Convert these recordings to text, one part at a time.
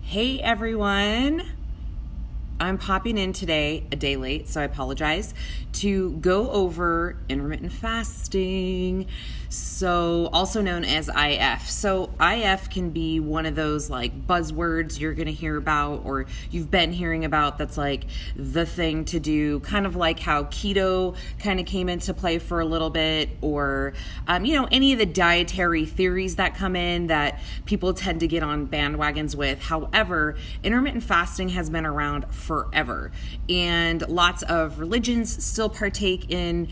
Hey everyone, I'm popping in today, a day late, so I apologize, to go over intermittent fasting, so also known as IF. So IF can be one of those like buzzwords you're going to hear about or you've been hearing about that's like the thing to do, kind of like how keto kind of came into play for a little bit, or any of the dietary theories that come in that people tend to get on bandwagons with. However, intermittent fasting has been around forever, and lots of religions still partake in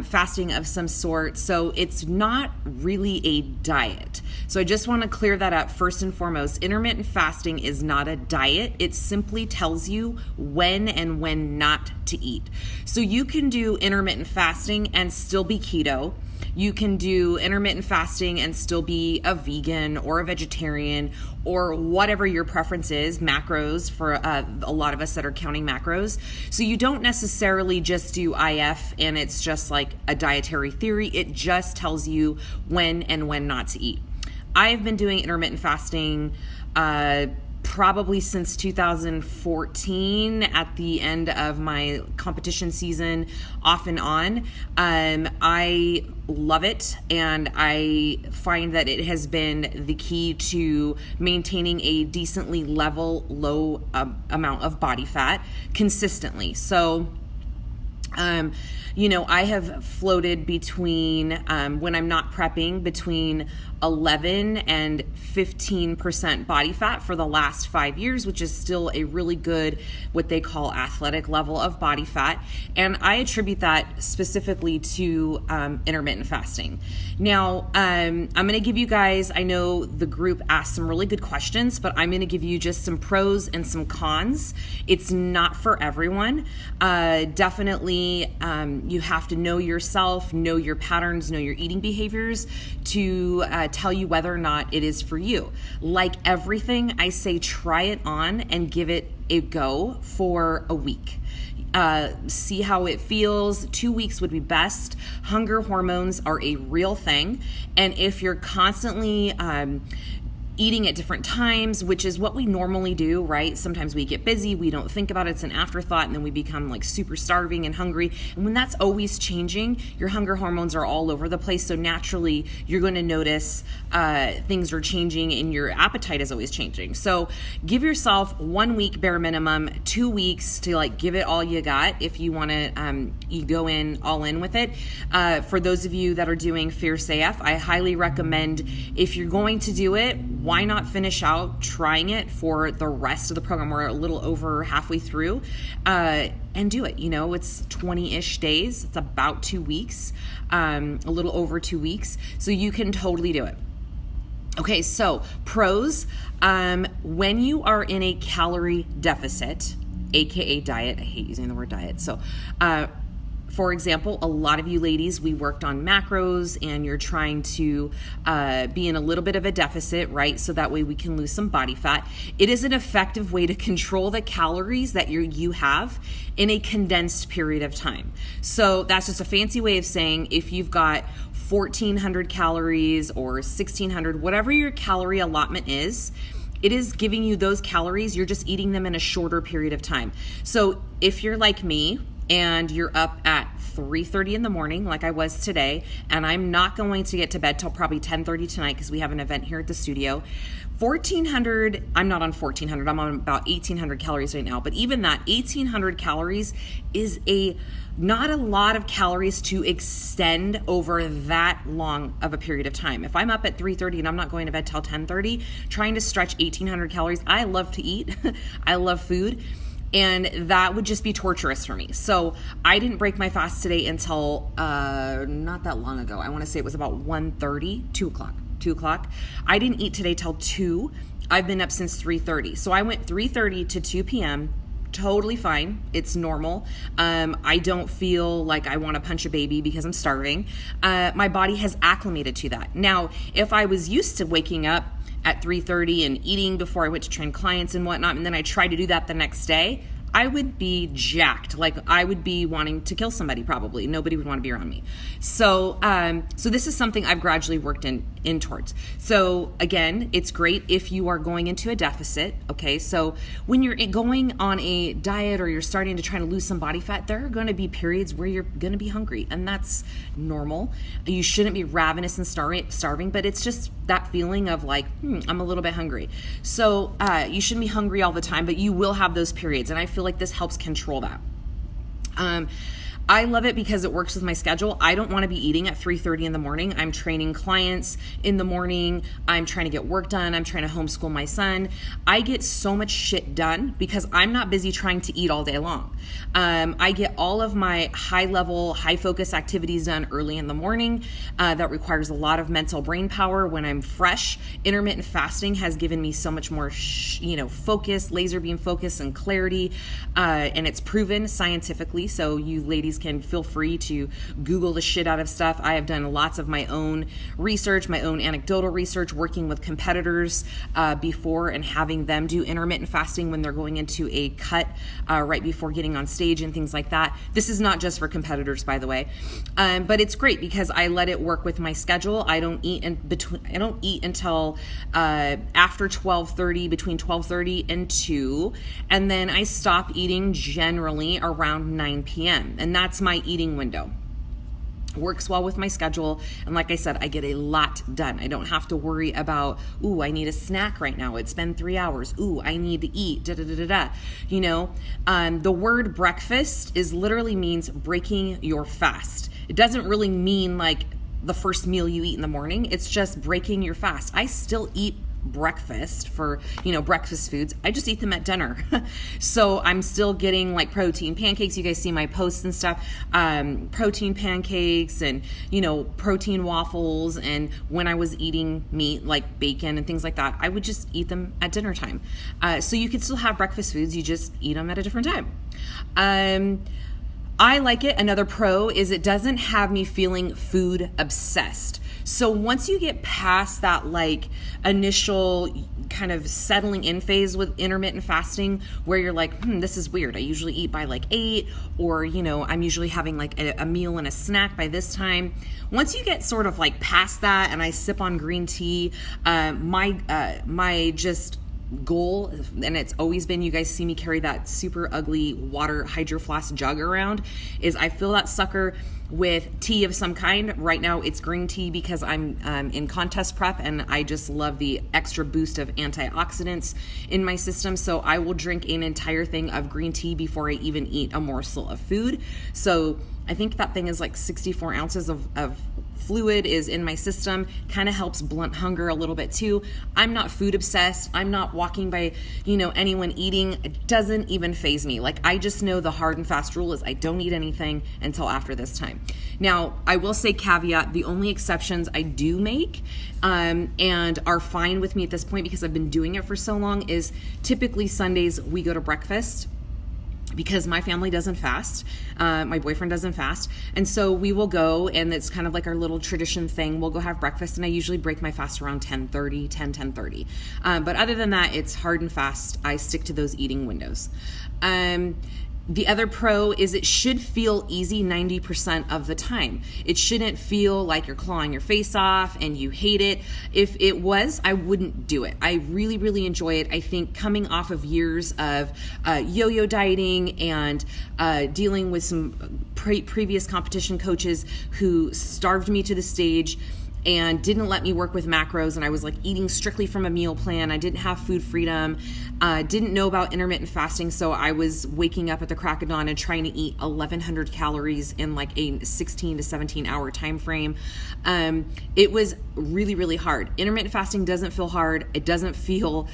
fasting of some sort, so it's not really a diet. So I just want to clear that up first and foremost. Intermittent fasting is not a diet. It simply tells you when and when not to eat. So you can do intermittent fasting and still be keto. You can do intermittent fasting and still be a vegan or a vegetarian or whatever your preference is, macros for a lot of us that are counting macros. So you don't necessarily just do IF and it's just like a dietary theory. It just tells you when and when not to eat. I've been doing intermittent fasting probably since 2014 at the end of my competition season, off and on. I love it, and I find that it has been the key to maintaining a decently level, low amount of body fat consistently. So I have floated between, when I'm not prepping, between 11 and 15% body fat for the last 5 years, which is still a really good, what they call athletic level of body fat. And I attribute that specifically to intermittent fasting. Now, I'm going to give you guys, I know the group asked some really good questions, but I'm going to give you just some pros and some cons. It's not for everyone. Definitely, you have to know yourself, know your patterns, know your eating behaviors to tell you whether or not it is for you. Like everything, I say try it on and give it a go for a week. See how it feels. 2 weeks would be best. Hunger hormones are a real thing. And if you're constantly eating at different times, which is what we normally do, right? Sometimes we get busy, we don't think about it, it's an afterthought, and then we become like super starving and hungry. And when that's always changing, your hunger hormones are all over the place. So naturally, you're going to notice things are changing and your appetite is always changing. So give yourself 1 week bare minimum, 2 weeks to like give it all you got if you want to you go in all in with it. For those of you that are doing Fierce AF, I highly recommend, if you're going to do it, why not finish out trying it for the rest of the program? We're a little over halfway through, and do it. It's 20-ish days. It's about 2 weeks, a little over 2 weeks. So you can totally do it. Okay, so pros, when you are in a calorie deficit, AKA diet, I hate using the word diet. So, for example, a lot of you ladies, we worked on macros and you're trying to be in a little bit of a deficit, right? So that way we can lose some body fat. It is an effective way to control the calories that you have in a condensed period of time. So that's just a fancy way of saying if you've got 1,400 calories or 1,600, whatever your calorie allotment is, it is giving you those calories. You're just eating them in a shorter period of time. So if you're like me, and you're up at 3:30 in the morning like I was today, and I'm not going to get to bed till probably 10:30 tonight because we have an event here at the studio. 1,400, I'm not on 1,400, I'm on about 1,800 calories right now, but even that 1,800 calories is not a lot of calories to extend over that long of a period of time. If I'm up at 3:30 and I'm not going to bed till 10:30, trying to stretch 1,800 calories, I love to eat, I love food, and that would just be torturous for me. So I didn't break my fast today until not that long ago. I want to say it was about 1:30, 2 o'clock. I didn't eat today till 2. I've been up since 3:30. So I went 3:30 to 2 p.m. Totally fine. It's normal. I don't feel like I want to punch a baby because I'm starving. My body has acclimated to that. Now, if I was used to waking up at 3:30 and eating before I went to train clients and whatnot, and then I tried to do that the next day, I would be jacked. Like I would be wanting to kill somebody probably. Nobody would want to be around me. So so this is something I've gradually worked in towards. So again, it's great if you are going into a deficit. Okay, so when you're going on a diet or you're starting to try to lose some body fat, there are going to be periods where you're going to be hungry, and that's normal. You shouldn't be ravenous and starving, but it's just that feeling of like, I'm a little bit hungry. So you shouldn't be hungry all the time, but you will have those periods, and I feel like this helps control that. I love it because it works with my schedule. I don't want to be eating at 3:30 in the morning. I'm training clients in the morning. I'm trying to get work done. I'm trying to homeschool my son. I get so much shit done because I'm not busy trying to eat all day long. I get all of my high level, high focus activities done early in the morning. That requires a lot of mental brain power when I'm fresh. Intermittent fasting has given me so much more, focus, laser beam focus and clarity. And it's proven scientifically. So you ladies can feel free to Google the shit out of stuff. I have done lots of my own research, my own anecdotal research, working with competitors before and having them do intermittent fasting when they're going into a cut right before getting on stage and things like that. This is not just for competitors, by the way, but it's great because I let it work with my schedule. I don't eat until after 12:30, between 12:30 and 2, and then I stop eating generally around 9 p.m. and that's my eating window. Works well with my schedule, and like I said, I get a lot done. I don't have to worry about, I need a snack right now. It's been 3 hours. I need to eat. The word breakfast literally means breaking your fast. It doesn't really mean like the first meal you eat in the morning. It's just breaking your fast. I still eat breakfast for breakfast foods. I just eat them at dinner. So I'm still getting like protein pancakes. You guys see my posts and stuff, protein pancakes and protein waffles. And when I was eating meat like bacon and things like that, I would just eat them at dinner time. So you could still have breakfast foods, you just eat them at a different time. I like it. Another pro is it doesn't have me feeling food obsessed. So once you get past that like initial kind of settling in phase with intermittent fasting where you're like, this is weird. I usually eat by like 8 or, I'm usually having like a meal and a snack by this time. Once you get sort of like past that and I sip on green tea, my just goal, and it's always been, you guys see me carry that super ugly water Hydro Flask jug around, is I fill that sucker with tea of some kind. Right now it's green tea because I'm in contest prep and I just love the extra boost of antioxidants in my system. So I will drink an entire thing of green tea before I even eat a morsel of food. So I think that thing is like 64 ounces of fluid is in my system. Kind of helps blunt hunger a little bit too. I'm not food obsessed. I'm not walking by, anyone eating. It doesn't even faze me. Like I just know the hard and fast rule is I don't eat anything until after this time. Now, I will say caveat, the only exceptions I do make and are fine with me at this point because I've been doing it for so long is typically Sundays we go to breakfast. Because my family doesn't fast, my boyfriend doesn't fast, and so we will go, and it's kind of like our little tradition thing. We'll go have breakfast, and I usually break my fast around 10:30. But other than that, it's hard and fast. I stick to those eating windows. The other pro is it should feel easy 90% of the time. It shouldn't feel like you're clawing your face off and you hate it. If it was, I wouldn't do it. I really, really enjoy it. I think coming off of years of yo-yo dieting and dealing with some previous competition coaches who starved me to the stage and didn't let me work with macros, and I was like eating strictly from a meal plan. I didn't have food freedom, didn't know about intermittent fasting, so I was waking up at the crack of dawn and trying to eat 1,100 calories in like a 16 to 17 hour time frame. It was really, really hard. Intermittent fasting doesn't feel hard. It doesn't feel,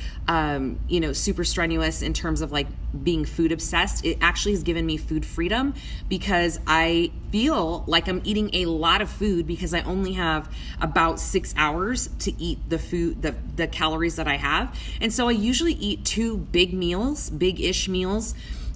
super strenuous in terms of like being food obsessed. It actually has given me food freedom because I feel like I'm eating a lot of food because I only have about 6 hours to eat the food, the calories that I have. And so I usually eat 2 big-ish meals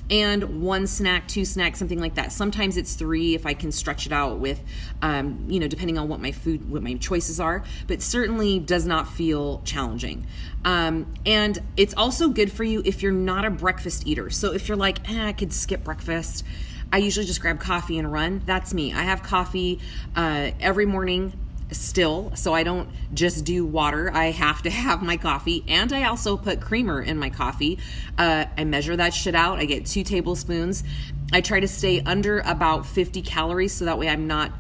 and 1 snack, 2 snacks, something like that. Sometimes it's 3 if I can stretch it out with, depending on what my choices are, but certainly does not feel challenging. And it's also good for you if you're not a breakfast eater. So if you're like, I could skip breakfast, I usually just grab coffee and run. That's me. I have coffee every morning still, so I don't just do water. I have to have my coffee, and I also put creamer in my coffee. I measure that shit out. I get 2 tablespoons. I try to stay under about 50 calories, so that way I'm not,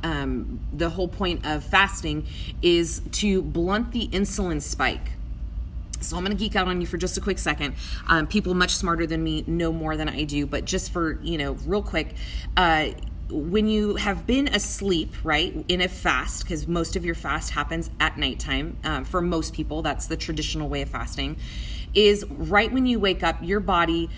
the whole point of fasting is to blunt the insulin spike. So I'm going to geek out on you for just a quick second. People much smarter than me know more than I do, but just for, real quick, when you have been asleep, right, in a fast, because most of your fast happens at nighttime, for most people, that's the traditional way of fasting, is right when you wake up, your body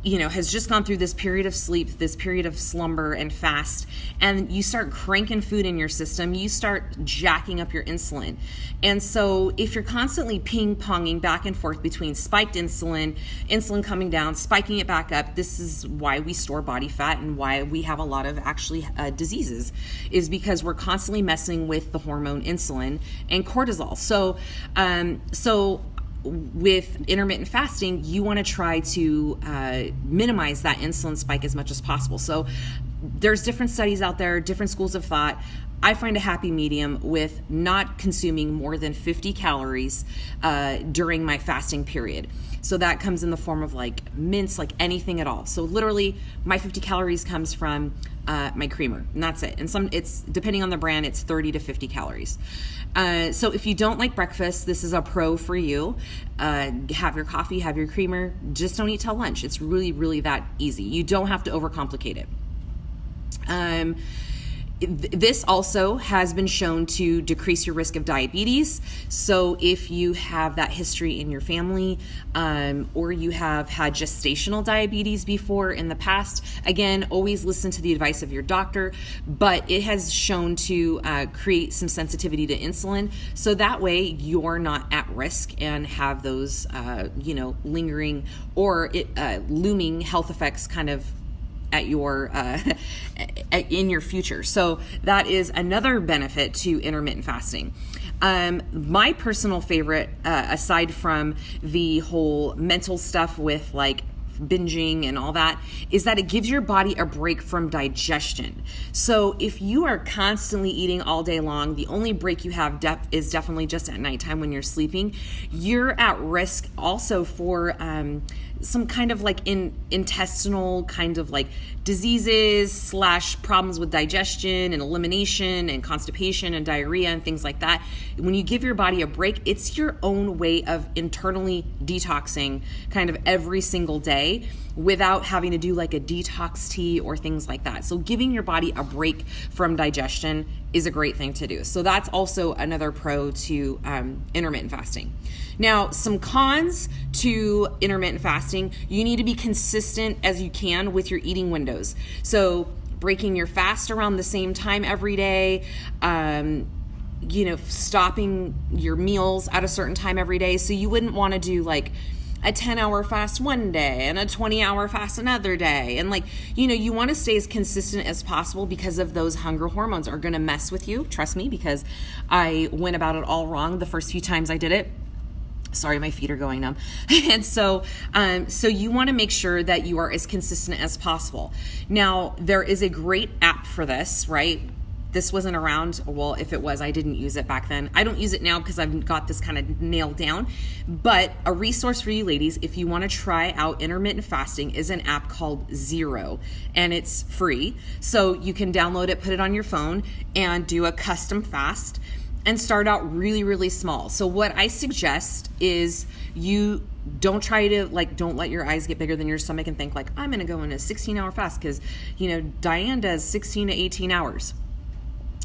has just gone through this period of sleep, this period of slumber and fast, and you start cranking food in your system, you start jacking up your insulin. And so if you're constantly ping-ponging back and forth between spiked insulin coming down, spiking it back up, this is why we store body fat and why we have a lot of actually diseases, is because we're constantly messing with the hormone insulin and cortisol. So with intermittent fasting, you want to try to minimize that insulin spike as much as possible. So there's different studies out there, different schools of thought. I find a happy medium with not consuming more than 50 calories during my fasting period. So that comes in the form of like mince, like anything at all. So literally my 50 calories comes from my creamer, and that's it. And it's depending on the brand, it's 30 to 50 calories. So if you don't like breakfast, this is a pro for you. Have your coffee, have your creamer, just don't eat till lunch. It's really, really that easy. You don't have to overcomplicate it. This also has been shown to decrease your risk of diabetes. So if you have that history in your family, or you have had gestational diabetes before in the past, again, always listen to the advice of your doctor, but it has shown to create some sensitivity to insulin. So that way you're not at risk and have those, lingering or looming health effects kind of at your in your future. So that is another benefit to intermittent fasting. My personal favorite, aside from the whole mental stuff with like binging and all that, is that it gives your body a break from digestion. So if you are constantly eating all day long, the only break you have is definitely just at nighttime when you're sleeping. You're at risk also for some kind of like intestinal kind of like diseases / problems with digestion and elimination and constipation and diarrhea and things like that. When you give your body a break, it's your own way of internally detoxing kind of every single day without having to do like a detox tea or things like that. So giving your body a break from digestion is a great thing to do. So that's also another pro to intermittent fasting. Now, some cons to intermittent fasting: you need to be consistent as you can with your eating windows. So breaking your fast around the same time every day, stopping your meals at a certain time every day. So you wouldn't want to do like a 10-hour fast one day and a 20-hour fast another day. And you want to stay as consistent as possible, because of those hunger hormones are going to mess with you. Trust me, because I went about it all wrong the first few times I did it. Sorry, my feet are going numb. And so you want to make sure that you are as consistent as possible. Now, there is a great app for this, right? This wasn't around. Well, if it was, I didn't use it back then. I don't use it now because I've got this kind of nailed down. But a resource for you ladies, if you want to try out intermittent fasting, is an app called Zero, and it's free. So you can download it, put it on your phone, and do a custom fast and start out really, really small. So what I suggest is you don't let your eyes get bigger than your stomach and think like, I'm going to go in a 16-hour fast because, Diane does 16 to 18 hours.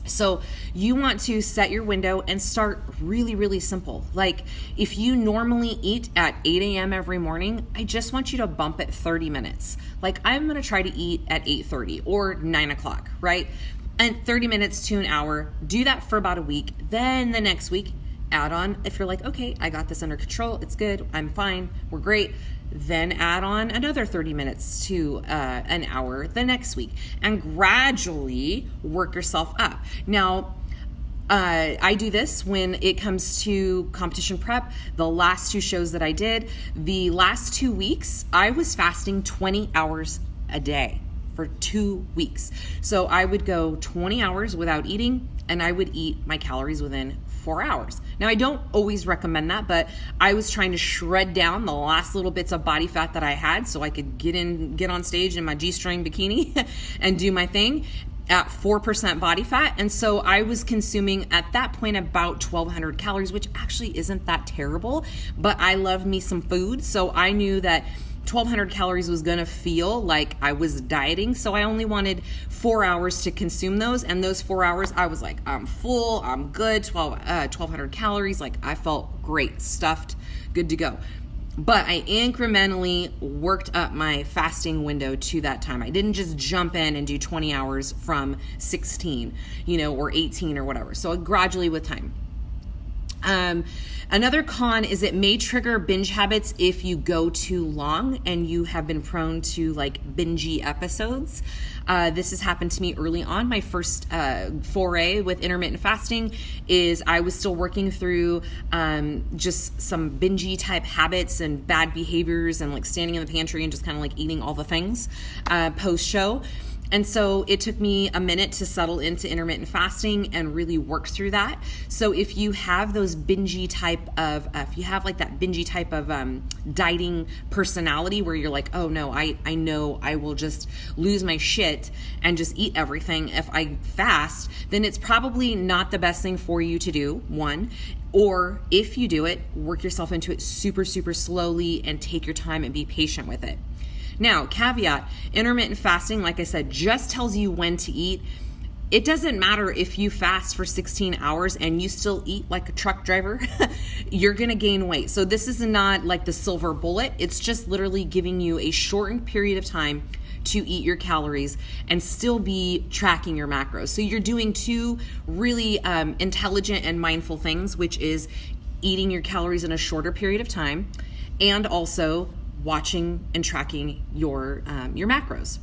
So you want to set your window and start really, really simple. Like if you normally eat at 8 a.m. every morning, I just want you to bump it 30 minutes. Like I'm going to try to eat at 8:30 or 9 o'clock, right? And 30 minutes to an hour. Do that for about a week. Then the next week, add on. If you're like, okay, I got this under control. It's good. I'm fine. We're great. then add on another 30 minutes to an hour the next week, and gradually work yourself up. Now, I do this when it comes to competition prep. The last 2 shows that I did, the last 2 weeks, I was fasting 20 hours a day for 2 weeks. So I would go 20 hours without eating, and I would eat my calories within 4 hours. Now, I don't always recommend that, but I was trying to shred down the last little bits of body fat that I had so I could get on stage in my G-string bikini and do my thing at 4% body fat. And so I was consuming at that point about 1,200 calories, which actually isn't that terrible, but I love me some food. So I knew that 1,200 calories was gonna feel like I was dieting. So I only wanted 4 hours to consume those. And those 4 hours, I was like, I'm full, I'm good, 1,200 calories. Like, I felt great, stuffed, good to go. But I incrementally worked up my fasting window to that time. I didn't just jump in and do 20 hours from 16, or 18 or whatever. So gradually with time. Another con is it may trigger binge habits if you go too long and you have been prone to like bingey episodes. This has happened to me early on. My first foray with intermittent fasting is I was still working through just some bingey type habits and bad behaviors and like standing in the pantry and just kind of like eating all the things post show. And so it took me a minute to settle into intermittent fasting and really work through that. So if you have those bingey type of, if you have like that bingey type of dieting personality where you're like, oh no, I know I will just lose my shit and just eat everything if I fast, then it's probably not the best thing for you to do, one. Or if you do it, work yourself into it super, super slowly and take your time and be patient with it. Now, caveat, intermittent fasting, like I said, just tells you when to eat. It doesn't matter if you fast for 16 hours and you still eat like a truck driver, you're gonna gain weight. So this is not like the silver bullet. It's just literally giving you a shortened period of time to eat your calories and still be tracking your macros. So you're doing 2 really intelligent and mindful things, which is eating your calories in a shorter period of time and also watching and tracking your macros.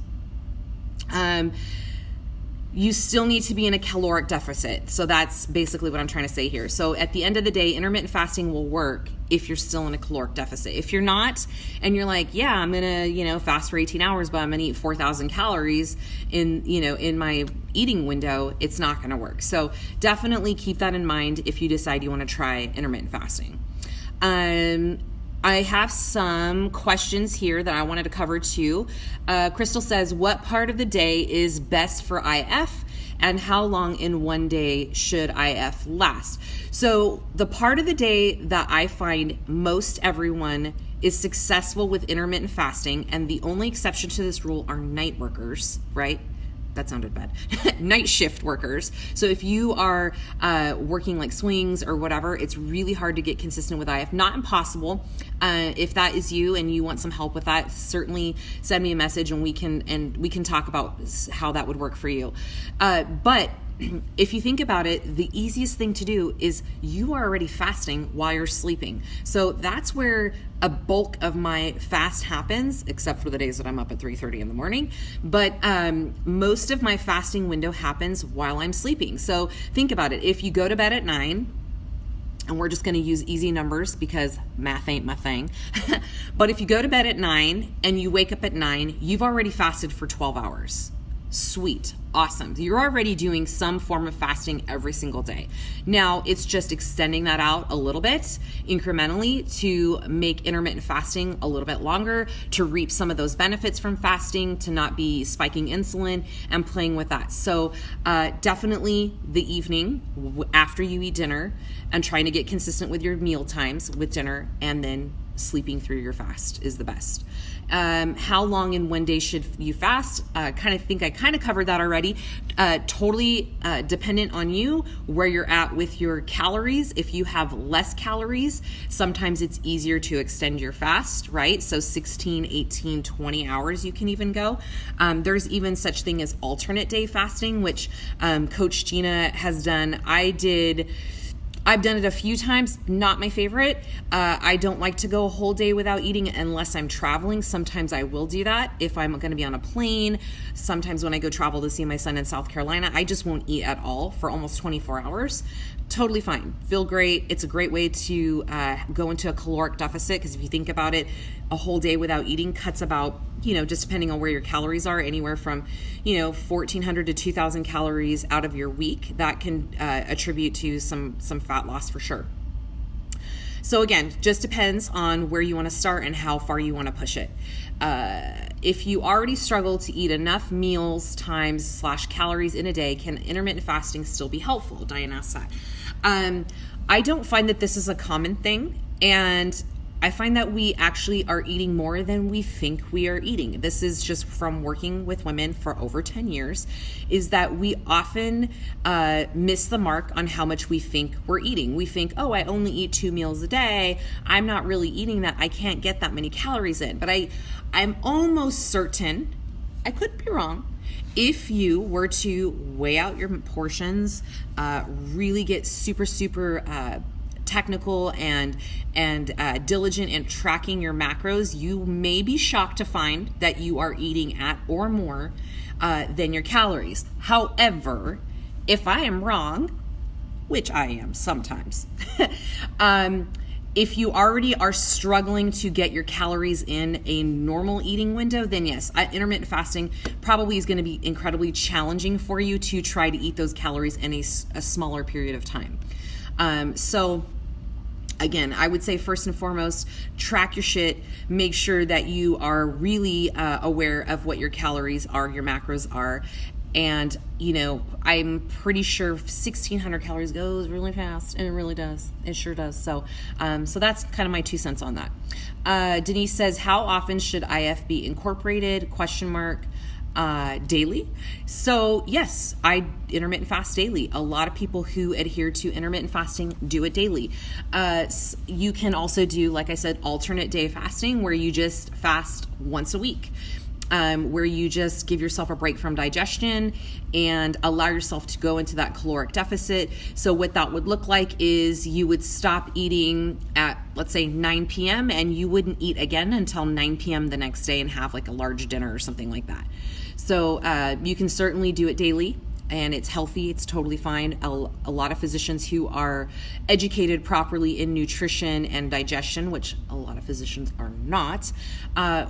You still need to be in a caloric deficit. So that's basically what I'm trying to say here. So at the end of the day, intermittent fasting will work if you're still in a caloric deficit. If you're not, and you're like, yeah, I'm gonna, fast for 18 hours, but I'm gonna eat 4,000 calories in my eating window, it's not gonna work. So definitely keep that in mind if you decide you wanna try intermittent fasting. I have some questions here that I wanted to cover too. Crystal says, what part of the day is best for IF and how long in one day should IF last? So the part of the day that I find most everyone is successful with intermittent fasting, and the only exception to this rule are night workers, right? That sounded bad. Night shift workers. So if you are working like swings or whatever, it's really hard to get consistent with IF. Not impossible. If that is you and you want some help with that, certainly send me a message and we can talk about how that would work for you. But if you think about it, the easiest thing to do is you are already fasting while you're sleeping. So that's where a bulk of my fast happens, except for the days that I'm up at 3:30 in the morning. But most of my fasting window happens while I'm sleeping. So think about it. If you go to bed at 9, and we're just going to use easy numbers because math ain't my thing. But if you go to bed at 9 and you wake up at 9, you've already fasted for 12 hours. Sweet. Awesome. You're already doing some form of fasting every single day. Now it's just extending that out a little bit incrementally to make intermittent fasting a little bit longer, to reap some of those benefits from fasting, to not be spiking insulin and playing with that. So definitely the evening after you eat dinner and trying to get consistent with your meal times with dinner and then sleeping through your fast is the best. How long in one day should you fast? I kind of covered that already. Totally dependent on you, where you're at with your calories. If you have less calories, sometimes it's easier to extend your fast, right? So 16, 18, 20 hours you can even go. There's even such thing as alternate day fasting, which Coach Gina has done. I did I've done it a few times, not my favorite. I don't like to go a whole day without eating unless I'm traveling. Sometimes I will do that if I'm going to be on a plane. Sometimes when I go travel to see my son in South Carolina, I just won't eat at all for almost 24 hours. Totally fine. Feel great. It's a great way to go into a caloric deficit, because if you think about it, a whole day without eating cuts about, just depending on where your calories are, anywhere from, 1,400 to 2,000 calories out of your week. That can attribute to some fat loss for sure. So again, just depends on where you want to start and how far you want to push it. If you already struggle to eat enough meals times / calories in a day, can intermittent fasting still be helpful? Diane asked that. I don't find that this is a common thing, and I find that we actually are eating more than we think we are eating. This is just from working with women for over 10 years, is that we often miss the mark on how much we think we're eating. We think, oh, I only eat 2 meals a day. I'm not really eating that. I can't get that many calories in. But I'm almost certain, I could be wrong, if you were to weigh out your portions, really get super technical and diligent in tracking your macros, you may be shocked to find that you are eating at or more than your calories. However, if I am wrong, which I am sometimes, if you already are struggling to get your calories in a normal eating window, then yes, intermittent fasting probably is going to be incredibly challenging for you to try to eat those calories in a smaller period of time. So again, I would say first and foremost, track your shit. Make sure that you are really aware of what your calories are, your macros are. And, I'm pretty sure 1,600 calories goes really fast, and it really does. It sure does. So that's kind of my 2 cents on that. Denise says, how often should IF be incorporated? ? Daily. So yes, I intermittent fast daily. A lot of people who adhere to intermittent fasting do it daily. You can also do, like I said, alternate day fasting, where you just fast once a week. Where you just give yourself a break from digestion and allow yourself to go into that caloric deficit. So what that would look like is you would stop eating at, let's say, 9 p.m. and you wouldn't eat again until 9 p.m. the next day and have like a large dinner or something like that. So you can certainly do it daily. And it's healthy. It's totally fine. A lot of physicians who are educated properly in nutrition and digestion, which a lot of physicians are not,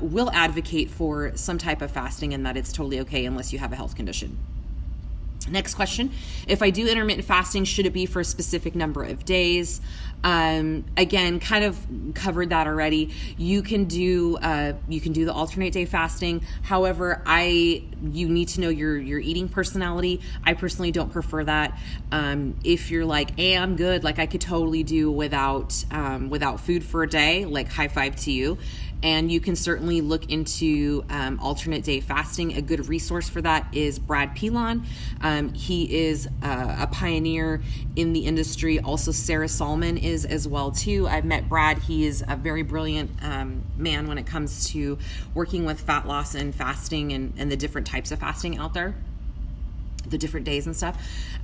will advocate for some type of fasting, and that it's totally okay unless you have a health condition. Next question. If I do intermittent fasting, should it be for a specific number of days? Again, kind of covered that already. You can do the alternate day fasting. However, you need to know your eating personality. I personally don't prefer that. If you're like, hey, I'm good, like I could totally do without food for a day, like high five to you. And you can certainly look into alternate day fasting. A good resource for that is Brad Pilon. He is a pioneer in the industry. Also, Sarah Salmon is as well too. I've met Brad. He is a very brilliant man when it comes to working with fat loss and fasting and the different types of fasting out there, the different days and stuff.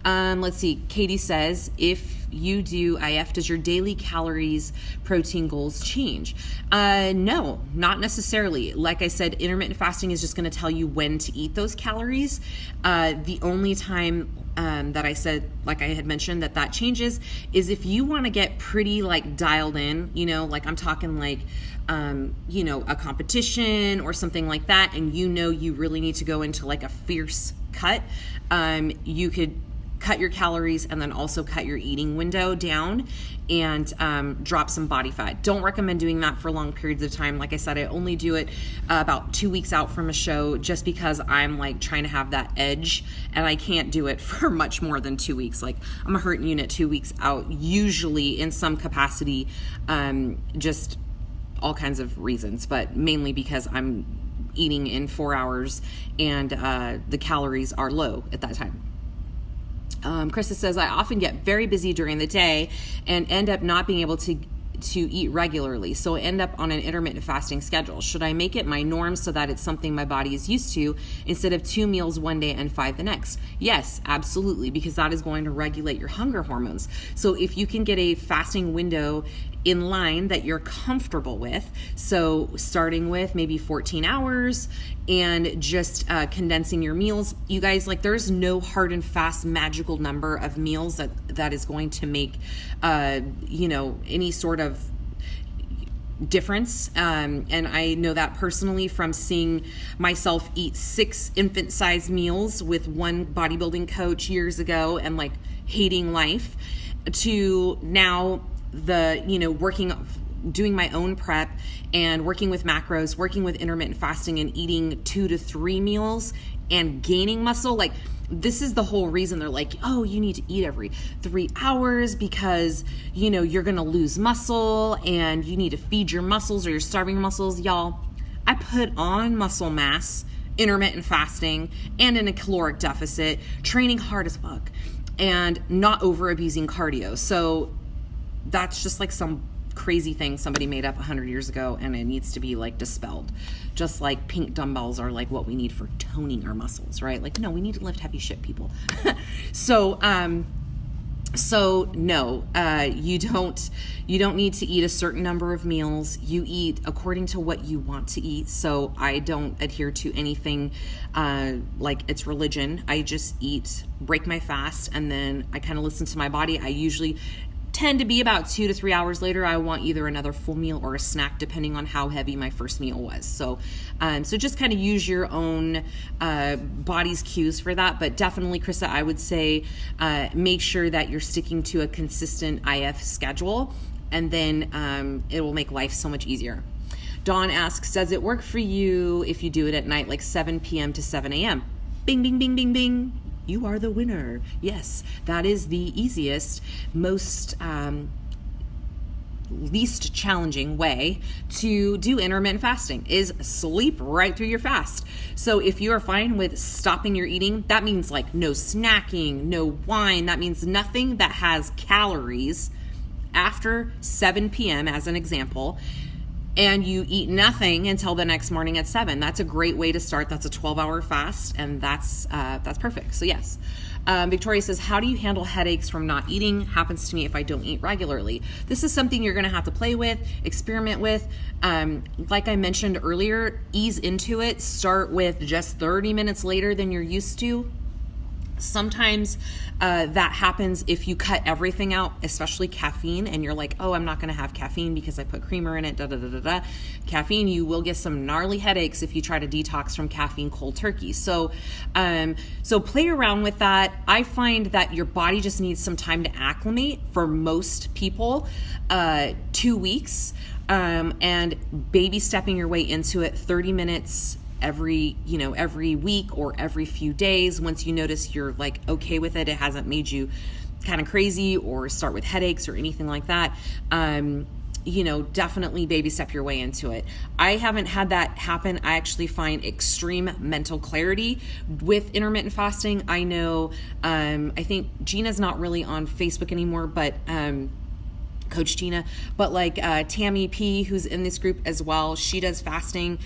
Let's see. Katie says, if you do IF, does your daily calories, protein goals change? No, not necessarily. Like I said, intermittent fasting is just going to tell you when to eat those calories. The only time that I said, like I had mentioned, that changes is if you want to get pretty like dialed in, like I'm talking like, a competition or something like that, and you really need to go into like a fierce cut. You could cut your calories and then also cut your eating window down and drop some body fat. Don't recommend doing that for long periods of time. Like I said, I only do it about 2 weeks out from a show, just because I'm like trying to have that edge, and I can't do it for much more than 2 weeks. Like I'm a hurting unit 2 weeks out, usually in some capacity, just all kinds of reasons, but mainly because I'm eating in 4 hours and the calories are low at that time. Krista says, I often get very busy during the day and end up not being able to to eat regularly, so I end up on an intermittent fasting schedule. Should I make it my norm so that it's something my body is used to instead of 2 meals one day and 5 the next? Yes, absolutely, because that is going to regulate your hunger hormones. So if you can get a fasting window in line that you're comfortable with, so starting with maybe 14 hours and just condensing your meals, you guys, like, there's no hard and fast magical number of meals that is going to make any sort of difference. And I know that personally from seeing myself eat 6 infant-sized meals with one bodybuilding coach years ago and like hating life, to now doing my own prep and working with macros, working with intermittent fasting and eating 2 to 3 meals and gaining muscle. Like, this is the whole reason they're like, oh, you need to eat every 3 hours because, you're going to lose muscle and you need to feed your muscles or you're starving your muscles. Y'all, I put on muscle mass, intermittent fasting, and in a caloric deficit, training hard as fuck and not over abusing cardio. So that's just like some crazy thing somebody made up 100 years ago, and it needs to be like dispelled. Just like pink dumbbells are like what we need for toning our muscles, right? Like, no, we need to lift heavy shit, people. So no, you don't need to eat a certain number of meals. You eat according to what you want to eat. So I don't adhere to anything like it's religion. I just break my fast, and then I kind of listen to my body. I usually tend to be about 2 to 3 hours later, I want either another full meal or a snack, depending on how heavy my first meal was. So just kind of use your own body's cues for that. But definitely, Krista, I would say make sure that you're sticking to a consistent IF schedule, and then it will make life so much easier. Dawn asks, does it work for you if you do it at night, like 7 p.m. to 7 a.m.? Bing, bing, bing, bing, bing. You are the winner. Yes, that is the easiest, most least challenging way to do intermittent fasting, is sleep right through your fast. So if you are fine with stopping your eating, that means like no snacking, no wine. That means nothing that has calories after 7 p.m. as an example. And you eat nothing until the next morning at 7. That's a great way to start. That's a 12-hour fast, and that's perfect. So yes. Victoria says, how do you handle headaches from not eating? Happens to me if I don't eat regularly. This is something you're going to have to play with, experiment with. Like I mentioned earlier, ease into it. Start with just 30 minutes later than you're used to. Sometimes that happens if you cut everything out, especially caffeine, and you're like, oh, I'm not going to have caffeine because I put creamer in it, Caffeine, you will get some gnarly headaches if you try to detox from caffeine cold turkey. So play around with that. I find that your body just needs some time to acclimate. For most people, 2 weeks, and baby stepping your way into it, 30 minutes every week or every few days. Once you notice you're like okay with it, it hasn't made you kind of crazy or start with headaches or anything like that, definitely baby step your way into it. I haven't had that happen. I actually find extreme mental clarity with intermittent fasting. I know, I think Gina's not really on Facebook anymore, but Coach Gina, but like Tammy P, who's in this group as well, she does fasting.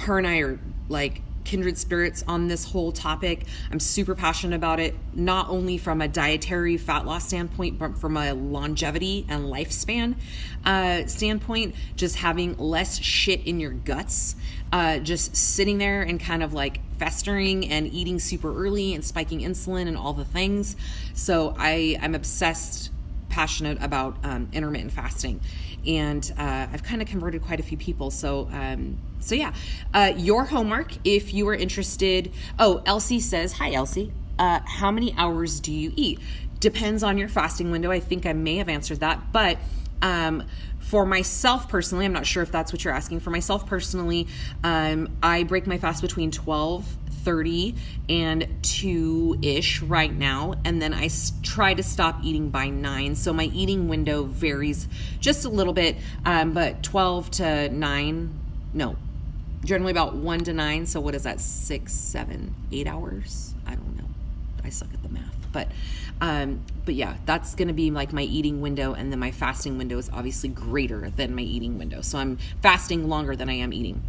Her and I are like kindred spirits on this whole topic. I'm super passionate about it, not only from a dietary fat loss standpoint, but from a longevity and lifespan standpoint. Just having less shit in your guts, just sitting there and kind of like festering and eating super early and spiking insulin and all the things. So I'm obsessed, passionate about intermittent fasting, and I've kind of converted quite a few people. So yeah, your homework, if you are interested. Oh, Elsie says, hi Elsie, how many hours do you eat? Depends on your fasting window. I think I may have answered that, but for myself personally, I'm not sure if that's what you're asking. For myself personally, I break my fast between 12:30 and 2-ish right now, and then I try to stop eating by 9. So my eating window varies just a little bit, but 12 to 9, no, generally about 1 to 9. So what is that, 6, 7, 8 hours? I don't know. I suck at the math. But yeah, that's going to be like my eating window, and then my fasting window is obviously greater than my eating window. So I'm fasting longer than I am eating.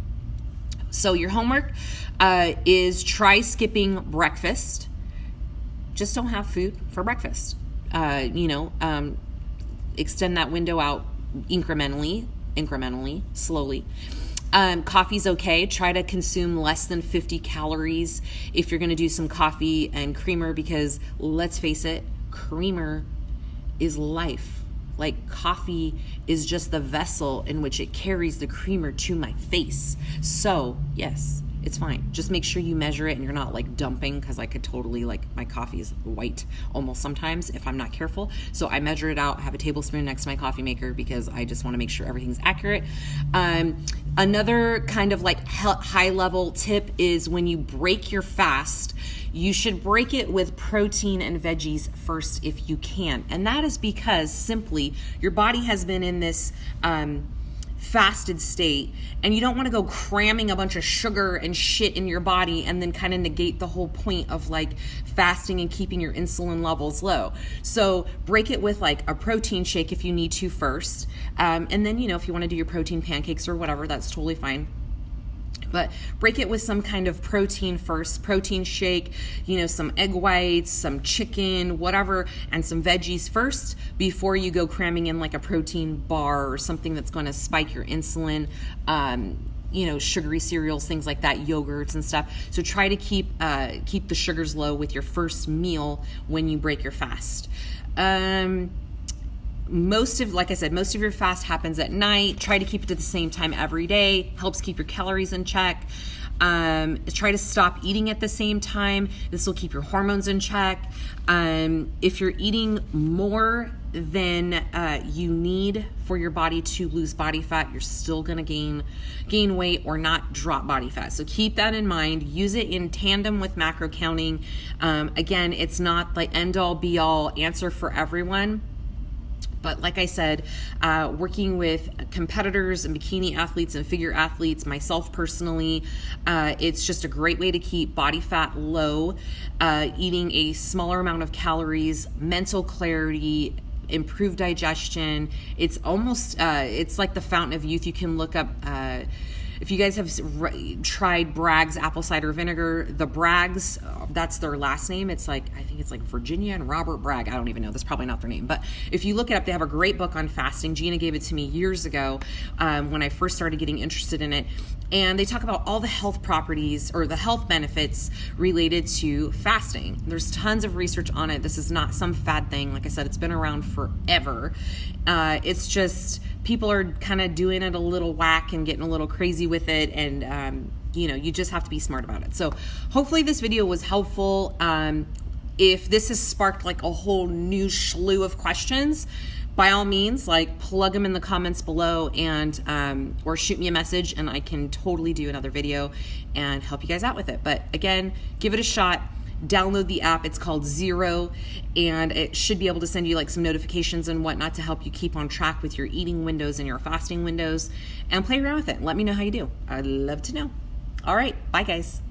So your homework is try skipping breakfast. Just don't have food for breakfast. Extend that window out incrementally, slowly. Coffee's okay. Try to consume less than 50 calories if you're going to do some coffee and creamer, because let's face it, creamer is life. Like, coffee is just the vessel in which it carries the creamer to my face. So yes, it's fine. Just make sure you measure it and you're not like dumping, because I could totally, like, my coffee is white almost sometimes if I'm not careful. So I measure it out. I have a tablespoon next to my coffee maker because I just want to make sure everything's accurate. Another kind of like high level tip is when you break your fast, you should break it with protein and veggies first if you can. And that is because simply your body has been in this fasted state, and you don't want to go cramming a bunch of sugar and shit in your body and then kind of negate the whole point of like fasting and keeping your insulin levels low. So break it with like a protein shake if you need to first, and then if you want to do your protein pancakes or whatever, that's totally fine. But break it with some kind of protein first, protein shake, some egg whites, some chicken, whatever, and some veggies first before you go cramming in like a protein bar or something that's going to spike your insulin, sugary cereals, things like that, yogurts and stuff. So try to keep the sugars low with your first meal when you break your fast. Most of your fast happens at night. Try to keep it at the same time every day. Helps keep your calories in check. Try to stop eating at the same time. This will keep your hormones in check. If you're eating more than you need for your body to lose body fat, you're still going to gain weight or not drop body fat. So keep that in mind. Use it in tandem with macro counting. Again, it's not the end all be all answer for everyone. But like I said, working with competitors and bikini athletes and figure athletes, myself personally, it's just a great way to keep body fat low, eating a smaller amount of calories, mental clarity, improved digestion. It's almost, it's like the fountain of youth. You can look up, if you guys have tried Bragg's apple cider vinegar, the Braggs, that's their last name. It's like, I think it's like Virginia and Robert Bragg. I don't even know. That's probably not their name. But if you look it up, they have a great book on fasting. Gina gave it to me years ago when I first started getting interested in it. And they talk about all the health properties or the health benefits related to fasting. There's tons of research on it. This is not some fad thing. Like I said, it's been around forever. It's just people are kind of doing it a little whack and getting a little crazy with it. And, you just have to be smart about it. So hopefully this video was helpful. If this has sparked like a whole new slew of questions, by all means, like plug them in the comments below and or shoot me a message, and I can totally do another video and help you guys out with it. But again, give it a shot. Download the app. It's called Zero, and it should be able to send you like some notifications and whatnot to help you keep on track with your eating windows and your fasting windows, and play around with it. Let me know how you do. I'd love to know. All right. Bye, guys.